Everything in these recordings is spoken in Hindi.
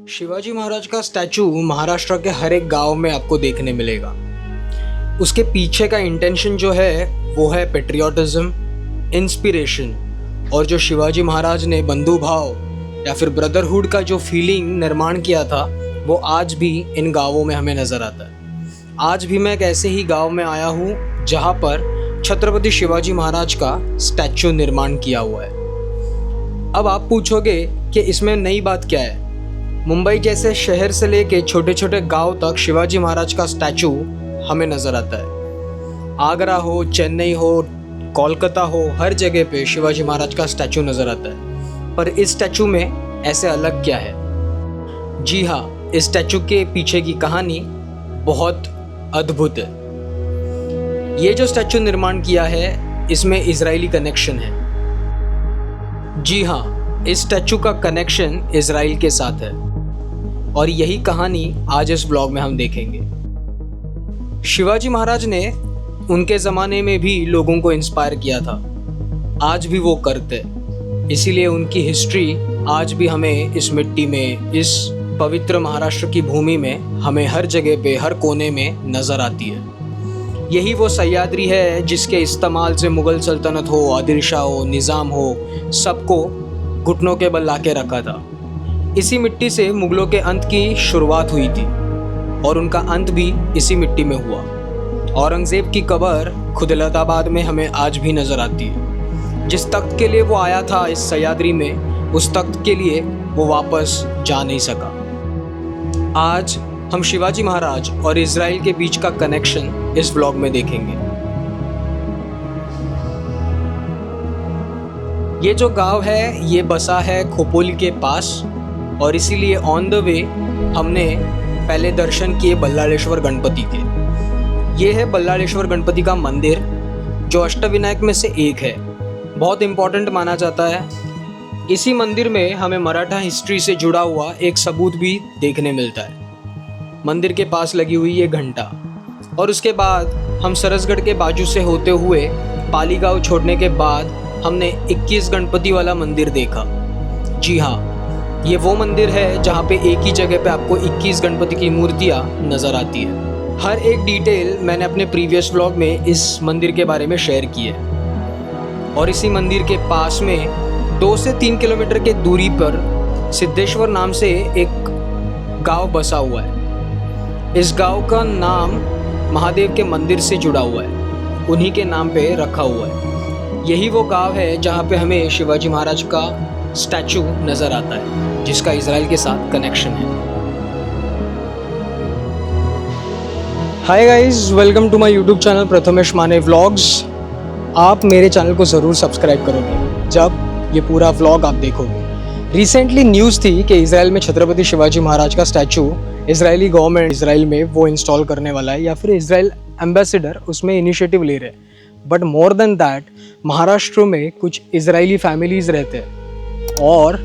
शिवाजी महाराज का स्टैचू महाराष्ट्र के हर एक गांव में आपको देखने मिलेगा। उसके पीछे का इंटेंशन जो है वो है पेट्रियोटिज्म, इंस्पिरेशन, और जो शिवाजी महाराज ने बंधु भाव या फिर ब्रदरहुड का जो फीलिंग निर्माण किया था वो आज भी इन गांवों में हमें नज़र आता है। आज भी मैं एक ऐसे ही गांव में आया हूँ जहाँ पर छत्रपति शिवाजी महाराज का स्टैचू निर्माण किया हुआ है। अब आप पूछोगे कि इसमें नई बात क्या है। मुंबई जैसे शहर से लेके छोटे छोटे गांव तक शिवाजी महाराज का स्टैचू हमें नज़र आता है। आगरा हो, चेन्नई हो, कोलकाता हो, हर जगह पे शिवाजी महाराज का स्टैचू नज़र आता है। पर इस स्टैचू में ऐसे अलग क्या है? जी हाँ, इस स्टैचू के पीछे की कहानी बहुत अद्भुत है। ये जो स्टैचू निर्माण किया है इसमें इजरायली कनेक्शन है। जी हाँ, इस स्टैचू का कनेक्शन इजराइल के साथ है और यही कहानी आज इस ब्लॉग में हम देखेंगे। शिवाजी महाराज ने उनके ज़माने में भी लोगों को इंस्पायर किया था, आज भी वो करते, इसीलिए उनकी हिस्ट्री आज भी हमें इस मिट्टी में, इस पवित्र महाराष्ट्र की भूमि में हमें हर जगह पे, हर कोने में नज़र आती है। यही वो सह्याद्री है जिसके इस्तेमाल से मुग़ल सल्तनत हो, आदिल शाह हो, निज़ाम हो, सबको घुटनों के बल ला के रखा था। इसी मिट्टी से मुग़लों के अंत की शुरुआत हुई थी और उनका अंत भी इसी मिट्टी में हुआ। औरंगज़ेब की कब्र खुदलताबाद में हमें आज भी नज़र आती है। जिस तख्त के लिए वो आया था इस सह्याद्री में, उस तख्त के लिए वो वापस जा नहीं सका। आज हम शिवाजी महाराज और इजराइल के बीच का कनेक्शन इस व्लॉग में देखेंगे। ये जो गांव है ये बसा है खोपोली के पास और इसीलिए ऑन द वे हमने पहले दर्शन किए बल्लाळेश्वर गणपति के। ये है बल्लाळेश्वर गणपति का मंदिर जो अष्टविनायक में से एक है, बहुत इम्पोर्टेंट माना जाता है। इसी मंदिर में हमें मराठा हिस्ट्री से जुड़ा हुआ एक सबूत भी देखने मिलता है, मंदिर के पास लगी हुई ये घंटा। और उसके बाद हम सरसगढ़ के बाजू से होते हुए पाली गाँव छोड़ने के बाद हमने 21 गणपति वाला मंदिर देखा। जी हाँ, ये वो मंदिर है जहाँ पे एक ही जगह पे आपको 21 गणपति की मूर्तियाँ नज़र आती है। हर एक डिटेल मैंने अपने प्रीवियस व्लॉग में इस मंदिर के बारे में शेयर की है। और इसी मंदिर के पास में 2 से 3 किलोमीटर के दूरी पर सिद्धेश्वर नाम से एक गांव बसा हुआ है। इस गांव का नाम महादेव के मंदिर से जुड़ा हुआ है, उन्हीं के नाम पे रखा हुआ है। यही वो गांव है जहाँ पे हमें शिवाजी महाराज का स्टैचू नज़र आता है जिसका इजराइल के साथ कनेक्शन है। Hi guys, welcome to my YouTube channel Prathamesh Mane vlogs. आप मेरे चैनल को ज़रूर सब्सक्राइब करोगे जब ये पूरा व्लॉग आप देखोगे। रिसेंटली न्यूज़ थी कि इजराइल में छत्रपति शिवाजी महाराज का स्टैचू इजरायली गवर्नमेंट इजराइल में वो इंस्टॉल करने वाला है या फिर इजराइल एम्बेसडर उसमें इनिशिएटिव ले रहे हैं। But more than that, Maharashtra में कुछ इजरायली फैमिलीज़ रहते हैं और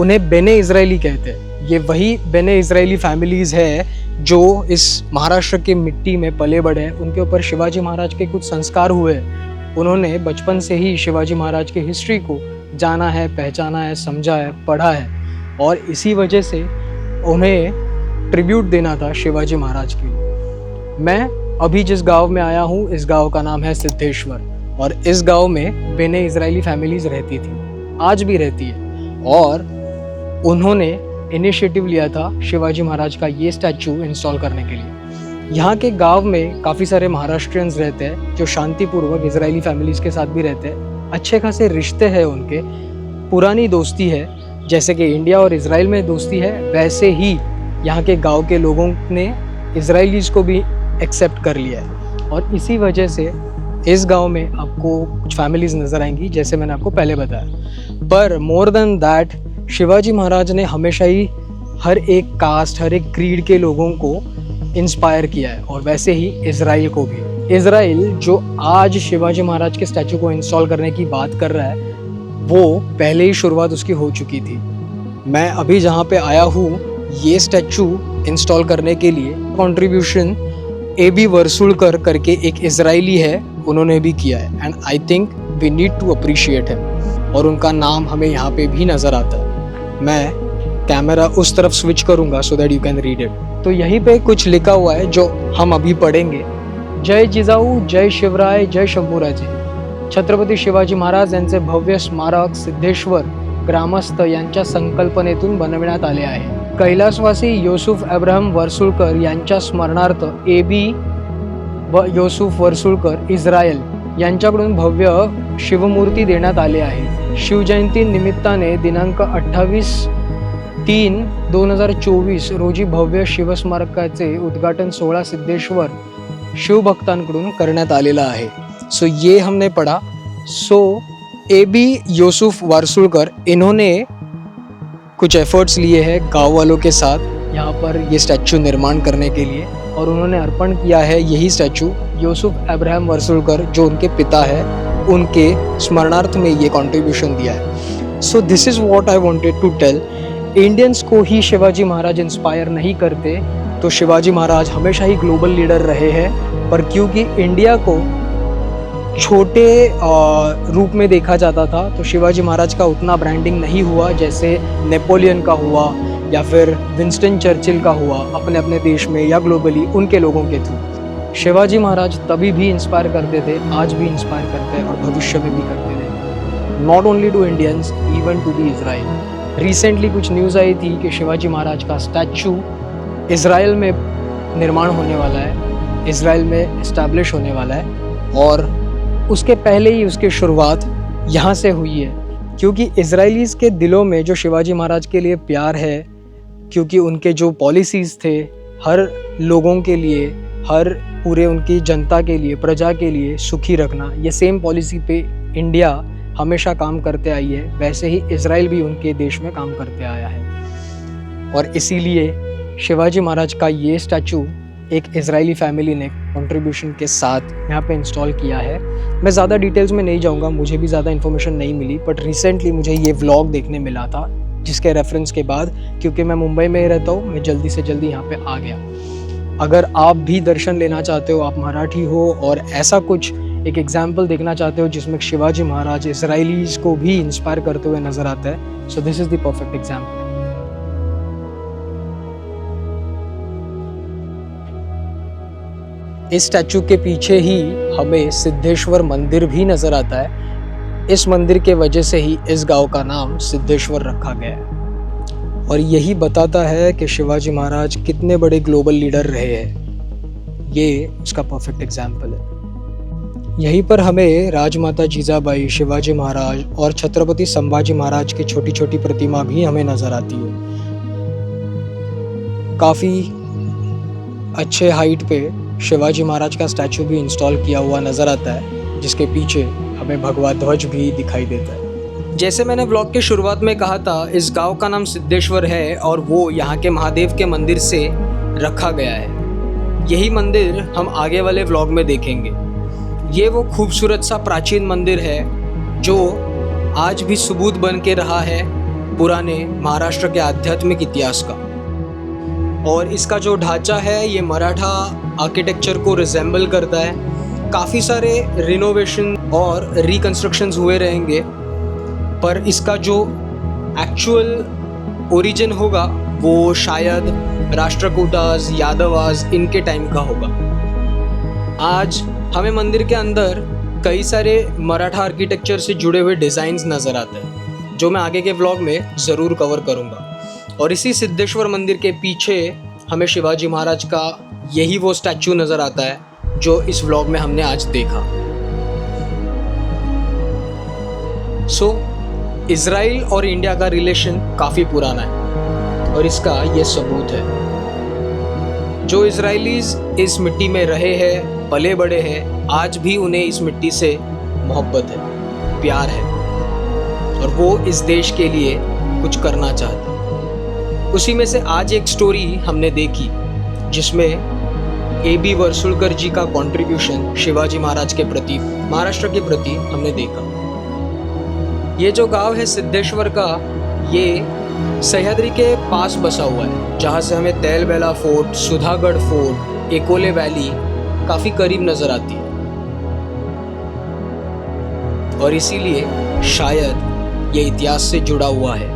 उन्हें बेने इजरायली कहते हैं। ये वही बेने इजरायली फैमिलीज़ है जो इस महाराष्ट्र की मिट्टी में पले बढ़े हैं। उनके ऊपर शिवाजी महाराज के कुछ संस्कार हुए। उन्होंने बचपन से ही शिवाजी महाराज की हिस्ट्री को जाना है, पहचाना है, समझा है, पढ़ा है और इसी वजह से उन्हें ट्रिब्यूट देना था शिवाजी महाराज के लिए। मैं अभी जिस गांव में आया हूँ इस गांव का नाम है सिद्धेश्वर और इस गांव में बेने इजरायली फैमिलीज़ रहती थी, आज भी रहती है। और उन्होंने इनिशिएटिव लिया था शिवाजी महाराज का ये स्टैचू इंस्टॉल करने के लिए। यहाँ के गांव में काफ़ी सारे महाराष्ट्रियंस रहते हैं जो शांतिपूर्वक इजरायली फैमिलीज़ के साथ भी रहते हैं। अच्छे खासे रिश्ते हैं उनके, पुरानी दोस्ती है। जैसे कि इंडिया और इजराइल में दोस्ती है, वैसे ही यहाँ के गांव के लोगों ने इजरायलीज़ को भी एक्सेप्ट कर लिया है। और इसी वजह से इस गांव में आपको कुछ फैमिलीज़ नज़र आएंगी जैसे मैंने आपको पहले बताया। पर more than that, Shivaji Maharaj ने हमेशा ही हर एक कास्ट, हर एक क्रीड के लोगों को इंस्पायर किया है और वैसे ही इजराइल को भी। इजराइल जो आज शिवाजी महाराज के स्टैचू को इंस्टॉल करने की बात कर रहा है वो पहले ही शुरुआत उसकी हो चुकी थी। मैं अभी जहाँ पे आया हूँ ये स्टैचू इंस्टॉल करने के लिए कंट्रीब्यूशन AB वर्सुलकर करके एक इजरायली है, उन्होंने भी किया है and I think we need to appreciate him. और उनका नाम हमें यहाँ पे भी नज़र आता है। मैं कैमरा उस तरफ स्विच करूँगा so that you can read it. तो यहीं पे कुछ लिखा हुआ है जो हम अभी पढ़ेंगे। जय जिजाऊ, जय शिवराय, जय शंभूराजे। छत्रपती शिवाजी महाराज यांचे भव्य स्मारक सिद्धेश्वर ग्रामस्थ यांच्या संकल्पनेतून बनविण्यात आले आहे। कैलासवासी योसूफ अब्राहम वर्सुळकर यांच्या स्मरणार्थ AB व योसूफ वर्सुळकर इस्रायल यांच्याकडून भव्य शिवमूर्ती देण्यात आले आहे। शिवजयंती निमित्ताने दिनांक 28/3/2024 रोजी भव्य शिवस्मारकाचे उद्घाटन सोहळा सिद्धेश्वर शिवभक्तांकडून करण्यात आलेला आहे। सो ये हमने पढ़ा। सो AB योसूफ वर्सुळकर इन्होंने कुछ एफर्ट्स लिए हैं गांव वालों के साथ यहाँ पर ये स्टैचू निर्माण करने के लिए, और उन्होंने अर्पण किया है यही स्टैचू योसूफ अब्राहम वर्सुळकर जो उनके पिता है, उनके स्मरणार्थ में ये कंट्रीब्यूशन दिया है। So this is what I wanted to tell. Indians को ही शिवाजी महाराज इंस्पायर नहीं करते, तो शिवाजी महाराज हमेशा ही ग्लोबल लीडर रहे हैं, पर क्योंकि इंडिया को छोटे रूप में देखा जाता था तो शिवाजी महाराज का उतना ब्रांडिंग नहीं हुआ जैसे नेपोलियन का हुआ या फिर विंस्टन चर्चिल का हुआ अपने अपने देश में या ग्लोबली उनके लोगों के थ्रू। शिवाजी महाराज तभी भी इंस्पायर करते थे, आज भी इंस्पायर करते हैं और भविष्य में भी करते रहेंगे। Not only to Indians, even to the Israel. Recently कुछ न्यूज़ आई थी कि शिवाजी महाराज का स्टैचू इजराइल में निर्माण होने वाला है, इजराइल में इस्टेब्लिश होने वाला है, और उसके पहले ही उसकी शुरुआत यहाँ से हुई है, क्योंकि इजरायलीज़ के दिलों में जो शिवाजी महाराज के लिए प्यार है, क्योंकि उनके जो पॉलिसीज़ थे हर लोगों के लिए, हर पूरे उनकी जनता के लिए, प्रजा के लिए सुखी रखना, ये सेम पॉलिसी पे इंडिया हमेशा काम करते आई है, वैसे ही इजराइल भी उनके देश में काम करते आया है। और इसीलिए शिवाजी महाराज का ये स्टैचू एक इजरायली फैमिली ने कंट्रीब्यूशन के साथ यहाँ पे इंस्टॉल किया है। मैं ज़्यादा डिटेल्स में नहीं जाऊँगा, मुझे भी ज़्यादा इन्फॉर्मेशन नहीं मिली, बट रिसेंटली मुझे ये व्लॉग देखने मिला था, जिसके रेफरेंस के बाद, क्योंकि मैं मुंबई में ही रहता हूँ, मैं जल्दी से जल्दी यहाँ पे आ गया। अगर आप भी दर्शन लेना चाहते हो, आप मराठी हो और ऐसा कुछ एक एग्जाम्पल देखना चाहते हो जिसमें शिवाजी महाराज इसराइलीज़ को भी इंस्पायर करते हुए नजर आता है, so this is the perfect example. इस स्टैचू के पीछे ही हमें सिद्धेश्वर मंदिर भी नजर आता है। इस मंदिर के वजह से ही इस गांव का नाम सिद्धेश्वर रखा गया है, और यही बताता है कि शिवाजी महाराज कितने बड़े ग्लोबल लीडर रहे हैं। ये उसका परफेक्ट एग्जाम्पल है। यहीं पर हमें राजमाता जीजाबाई, शिवाजी महाराज और छत्रपति संभाजी महाराज की छोटी छोटी प्रतिमा भी हमें नजर आती है। काफ़ी अच्छे हाइट पे शिवाजी महाराज का स्टैचू भी इंस्टॉल किया हुआ नज़र आता है, जिसके पीछे हमें भगवा ध्वज भी दिखाई देता है। जैसे मैंने ब्लॉग के शुरुआत में कहा था, इस गांव का नाम सिद्धेश्वर है और वो यहाँ के महादेव के मंदिर से रखा गया है। यही मंदिर हम आगे वाले व्लॉग में देखेंगे। ये वो खूबसूरत सा प्राचीन मंदिर है जो आज भी सबूत बन के रहा है पुराने महाराष्ट्र के आध्यात्मिक इतिहास का। और इसका जो ढांचा है ये मराठा आर्किटेक्चर को रिजेंबल करता है। काफ़ी सारे रिनोवेशन और रिकंस्ट्रक्शंस हुए रहेंगे, पर इसका जो एक्चुअल ओरिजिन होगा वो शायद राष्ट्रकूटाज, यादवाज इनके टाइम का होगा। आज हमें मंदिर के अंदर कई सारे मराठा आर्किटेक्चर से जुड़े हुए डिज़ाइंस नज़र आते हैं, जो मैं आगे के व्लॉग में ज़रूर कवर करूँगा। और इसी सिद्धेश्वर मंदिर के पीछे हमें शिवाजी महाराज का यही वो स्टैचू नज़र आता है जो इस व्लॉग में हमने आज देखा। सो इजराइल और इंडिया का रिलेशन काफ़ी पुराना है और इसका ये सबूत है। जो इजरायलीज इस मिट्टी में रहे हैं, पले बड़े हैं, आज भी उन्हें इस मिट्टी से मोहब्बत है, प्यार है, और वो इस देश के लिए कुछ करना चाहते हैं। उसी में से आज एक स्टोरी हमने देखी जिसमें AB वर्सुळकर जी का कंट्रीब्यूशन शिवाजी महाराज के प्रति, महाराष्ट्र के प्रति हमने देखा। ये जो गांव है सिद्धेश्वर का, ये सह्याद्री के पास बसा हुआ है, जहाँ से हमें तेलबेला फोर्ट, सुधागढ़ फोर्ट, एकोले वैली काफ़ी करीब नज़र आती है। और इसीलिए शायद ये इतिहास से जुड़ा हुआ है।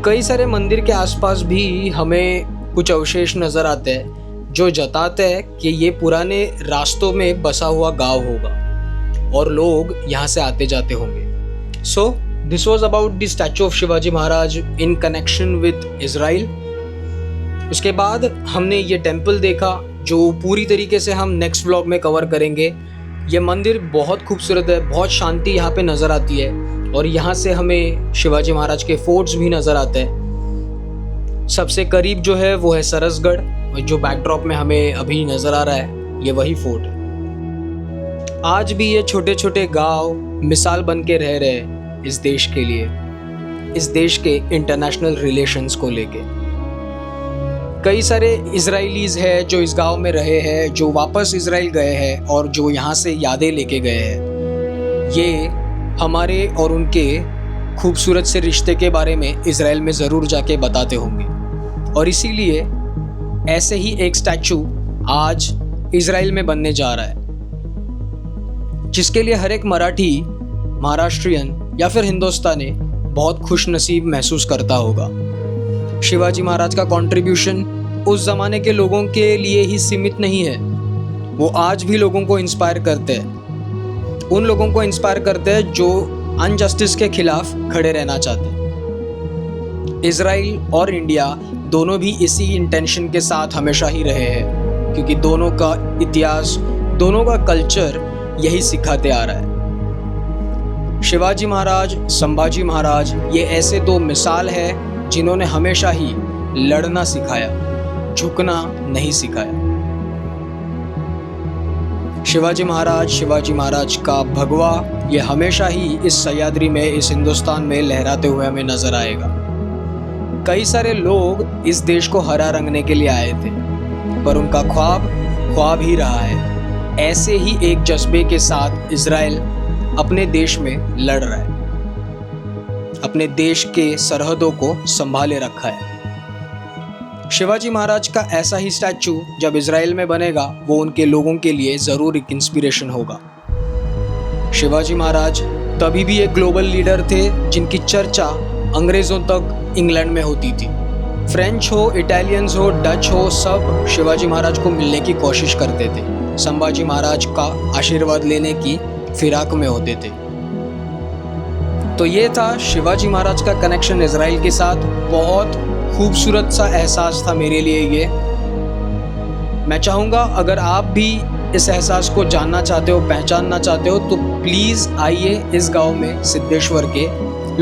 कई सारे मंदिर के आसपास भी हमें कुछ अवशेष नज़र आते हैं जो जताते हैं कि ये पुराने रास्तों में बसा हुआ गांव होगा और लोग यहाँ से आते जाते होंगे। So this was about the statue of Shivaji Maharaj in connection with Israel. उसके बाद हमने ये टेम्पल देखा जो पूरी तरीके से हम नेक्स्ट व्लॉग में कवर करेंगे। ये मंदिर बहुत खूबसूरत है, बहुत शांति यहाँ पे नज़र आती है और यहाँ से हमें शिवाजी महाराज के फोर्ट्स भी नज़र आते हैं। सबसे करीब जो है वो है सरसगढ़, जो बैकड्रॉप में हमें अभी नज़र आ रहा है, ये वही फोर्ट है। आज भी ये छोटे छोटे गांव मिसाल बन के रह रहे हैं इस देश के लिए, इस देश के इंटरनेशनल रिलेशंस को लेके। कई सारे इजरायलीज़ हैं जो इस गांव में रहे हैं, जो वापस इजराइल गए हैं और जो यहाँ से यादें लेके गए हैं। ये हमारे और उनके खूबसूरत से रिश्ते के बारे में इजराइल में ज़रूर जाके बताते होंगे और इसीलिए ऐसे ही एक स्टैचू आज इजराइल में बनने जा रहा है, जिसके लिए हर एक मराठी, महाराष्ट्रियन या फिर हिंदुस्तानी बहुत खुश नसीब महसूस करता होगा। शिवाजी महाराज का कंट्रीब्यूशन उस ज़माने के लोगों के लिए ही सीमित नहीं है, वो आज भी लोगों को इंस्पायर करते हैं, उन लोगों को इंस्पायर करते हैं जो अनजस्टिस के खिलाफ खड़े रहना चाहते हैं। इजराइल और इंडिया दोनों भी इसी इंटेंशन के साथ हमेशा ही रहे हैं, क्योंकि दोनों का इतिहास, दोनों का कल्चर यही सिखाते आ रहा है। शिवाजी महाराज, संभाजी महाराज ये ऐसे दो मिसाल है जिन्होंने हमेशा ही लड़ना सिखाया, झुकना नहीं सिखाया। शिवाजी महाराज का भगवा ये हमेशा ही इस सह्याद्री में, इस हिंदुस्तान में लहराते हुए हमें नजर आएगा। कई सारे लोग इस देश को हरा रंगने के लिए आए थे, पर उनका ख्वाब ही रहा है। ऐसे ही एक जज्बे के साथ इजराइल अपने देश में लड़ रहा है, अपने देश के सरहदों को संभाले रखा है। शिवाजी महाराज का ऐसा ही स्टैचू जब इजराइल में बनेगा, वो उनके लोगों के लिए ज़रूर एक इंस्पिरेशन होगा। शिवाजी महाराज तभी भी एक ग्लोबल लीडर थे जिनकी चर्चा अंग्रेज़ों तक इंग्लैंड में होती थी। फ्रेंच हो, इटालियंस हो, डच हो, सब शिवाजी महाराज को मिलने की कोशिश करते थे, संभाजी महाराज का आशीर्वाद लेने की फिराक में होते थे। तो ये था शिवाजी महाराज का कनेक्शन इजराइल के साथ। बहुत खूबसूरत सा एहसास था मेरे लिए ये। मैं चाहूँगा अगर आप भी इस एहसास को जानना चाहते हो, पहचानना चाहते हो, तो प्लीज़ आइए इस गांव में, सिद्धेश्वर के।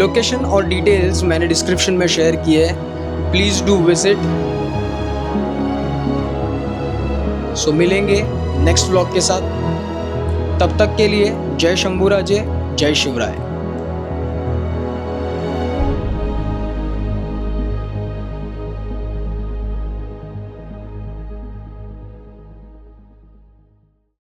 लोकेशन और डिटेल्स मैंने डिस्क्रिप्शन में शेयर किए हैं, प्लीज़ डू विजिट। सो मिलेंगे नेक्स्ट व्लॉग के साथ, तब तक के लिए जय शंभूराजे, जय शिवराय।